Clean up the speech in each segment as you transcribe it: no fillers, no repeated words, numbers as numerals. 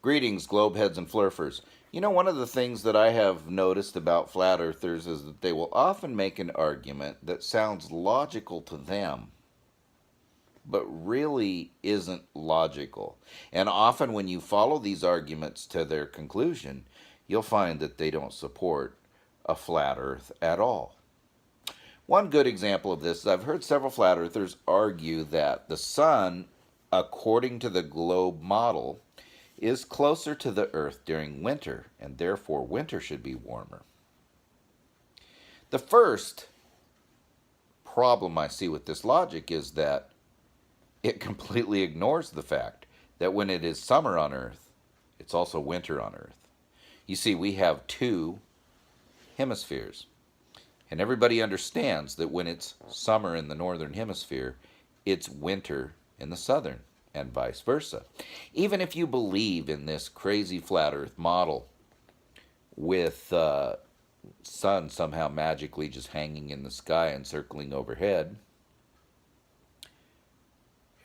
Greetings, globeheads and flurfers. You know, one of the things that I have noticed about flat earthers is that they will often make an argument that sounds logical to them, but really isn't logical. And often, when you follow these arguments to their conclusion, you'll find that they don't support a flat earth at all. One good example of this is I've heard several flat earthers argue that the sun, according to the globe model, is closer to the Earth during winter, and therefore winter should be warmer. The first problem I see with this logic is that it completely ignores the fact that when it is summer on Earth, it's also winter on Earth. You see, we have two hemispheres, and everybody understands that when it's summer in the northern hemisphere, it's winter in the southern, and vice versa. Even if you believe in this crazy flat earth model with sun somehow magically just hanging in the sky and circling overhead,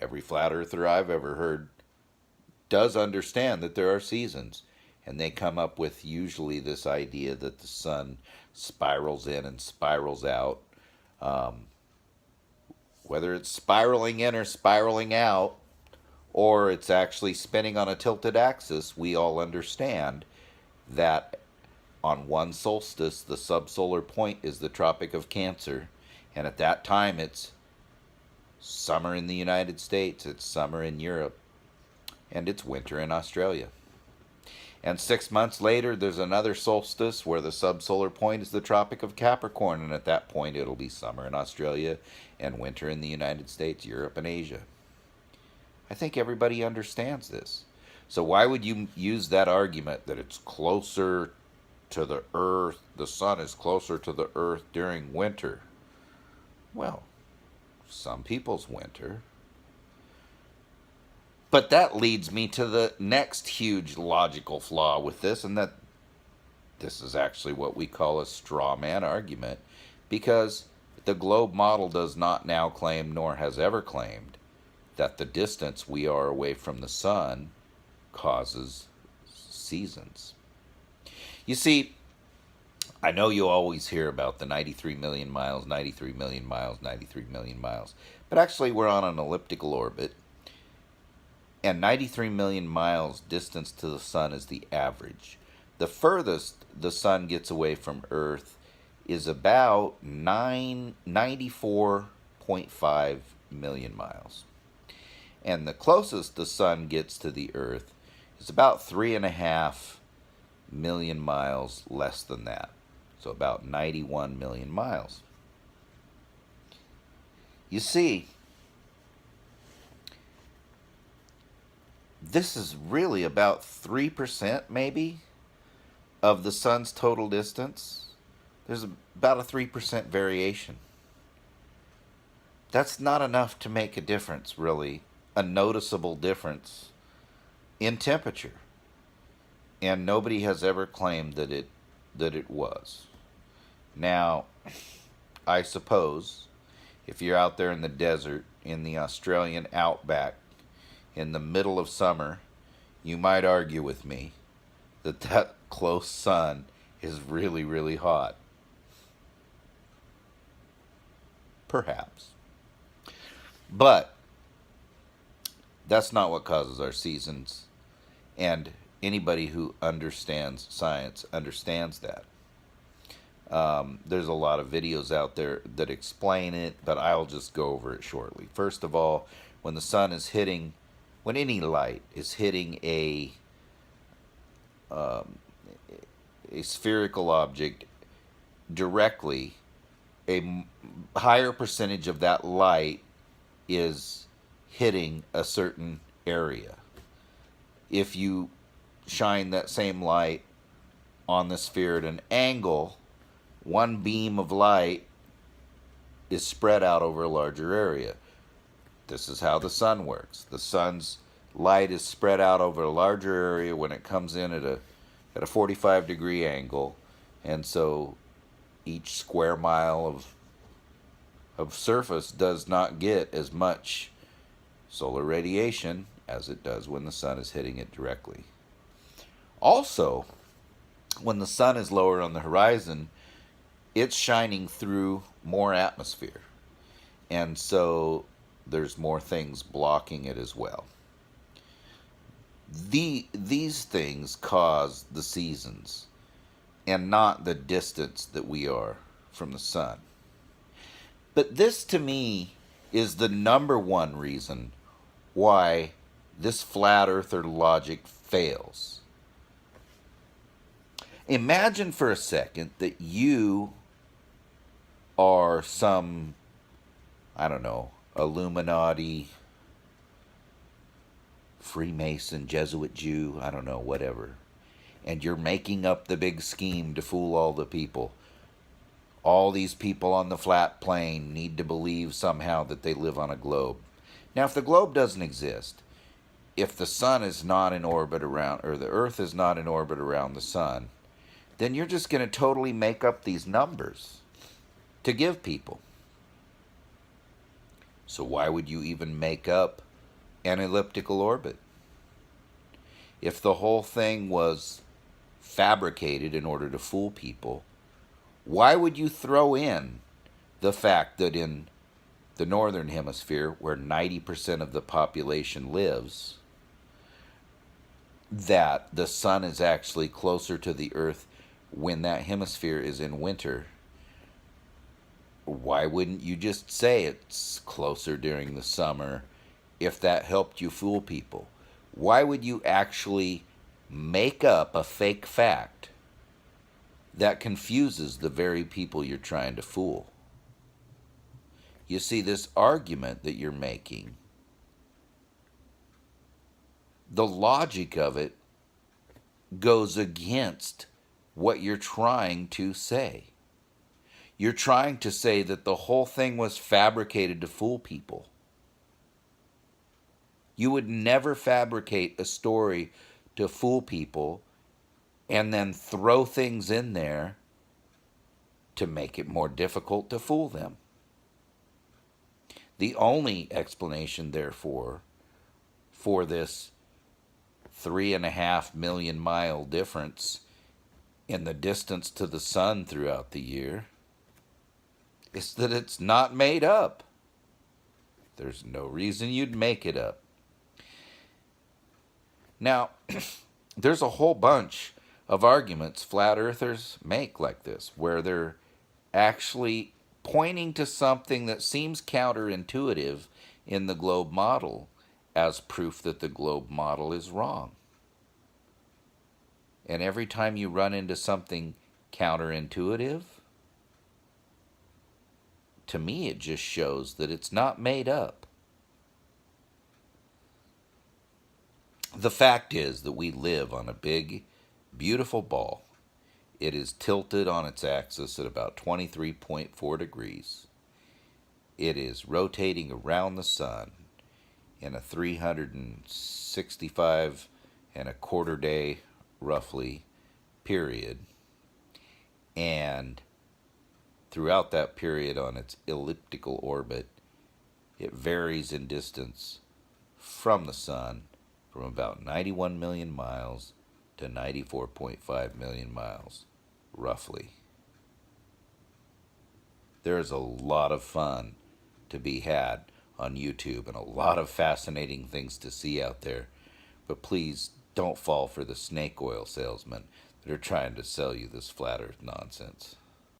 every flat earther I've ever heard does understand that there are seasons, and they come up with usually this idea that the sun spirals in and spirals out. Whether it's spiraling in or spiraling out, or it's actually spinning on a tilted axis, we all understand that on one solstice, the subsolar point is the Tropic of Cancer, and at that time it's summer in the United States, it's summer in Europe, and it's winter in Australia. And 6 months later, there's another solstice where the subsolar point is the Tropic of Capricorn, and at that point it'll be summer in Australia and winter in the United States, Europe, and Asia. I think everybody understands this. So why would you use that argument that it's closer to the Earth, the sun is closer to the Earth during winter? Well, some people's winter. But that leads me to the next huge logical flaw with this, and that this is actually what we call a straw man argument, because the globe model does not now claim, nor has ever claimed, that the distance we are away from the sun causes seasons. You see, I know you always hear about the 93 million miles, 93 million miles, 93 million miles, but actually we're on an elliptical orbit, and 93 million miles distance to the sun is the average. The furthest the sun gets away from Earth is about 94.5 million miles. And the closest the sun gets to the Earth is about 3.5 million miles less than that. So about 91 million miles. You see, this is really about 3% maybe of the sun's total distance. There's about a 3% variation. That's not enough to make a difference, really, a noticeable difference in temperature. And nobody has ever claimed that it was. Now, I suppose if you're out there in the desert, in the Australian outback, in the middle of summer, you might argue with me that that close sun is really, really hot. Perhaps. But that's not what causes our seasons, and anybody who understands science understands that. There's a lot of videos out there that explain it, but I'll just go over it shortly. First of all, when the sun is hitting, when any light is hitting a spherical object directly, a higher percentage of that light is hitting a certain area. If you shine that same light on the sphere at an angle, one beam of light is spread out over a larger area. This is how the sun works. The sun's light is spread out over a larger area when it comes in at a 45-degree angle, and so each square mile of surface does not get as much solar radiation as it does when the sun is hitting it directly. Also, when the sun is lower on the horizon, it's shining through more atmosphere. And so there's more things blocking it as well. These things cause the seasons and not the distance that we are from the sun. But this to me is the number one reason why this flat earther logic fails. Imagine for a second that you are some, I don't know, Illuminati, Freemason, Jesuit Jew, I don't know, whatever. And you're making up the big scheme to fool all the people. All these people on the flat plane need to believe somehow that they live on a globe. Now, if the globe doesn't exist, if the sun is not in orbit around, or the earth is not in orbit around the sun, then you're just going to totally make up these numbers to give people. So why would you even make up an elliptical orbit? If the whole thing was fabricated in order to fool people, why would you throw in the fact that in the northern hemisphere, where 90% of the population lives, that the sun is actually closer to the earth when that hemisphere is in winter? Why wouldn't you just say it's closer during the summer if that helped you fool people? Why would you actually make up a fake fact that confuses the very people you're trying to fool? You see, this argument that you're making, the logic of it goes against what you're trying to say. You're trying to say that the whole thing was fabricated to fool people. You would never fabricate a story to fool people and then throw things in there to make it more difficult to fool them. The only explanation, therefore, for this 3.5 million mile difference in the distance to the sun throughout the year is that it's not made up. There's no reason you'd make it up. Now, there's a whole bunch of arguments flat earthers make like this, where they're actually pointing to something that seems counterintuitive in the globe model as proof that the globe model is wrong. And every time you run into something counterintuitive, to me it just shows that it's not made up. The fact is that we live on a big, beautiful ball. It is tilted on its axis at about 23.4 degrees. It is rotating around the sun in a 365 and a quarter day, roughly, period. And throughout that period on its elliptical orbit, it varies in distance from the sun from about 91 million miles to 94.5 million miles, roughly. There is a lot of fun to be had on YouTube and a lot of fascinating things to see out there, but please don't fall for the snake oil salesmen that are trying to sell you this flat earth nonsense.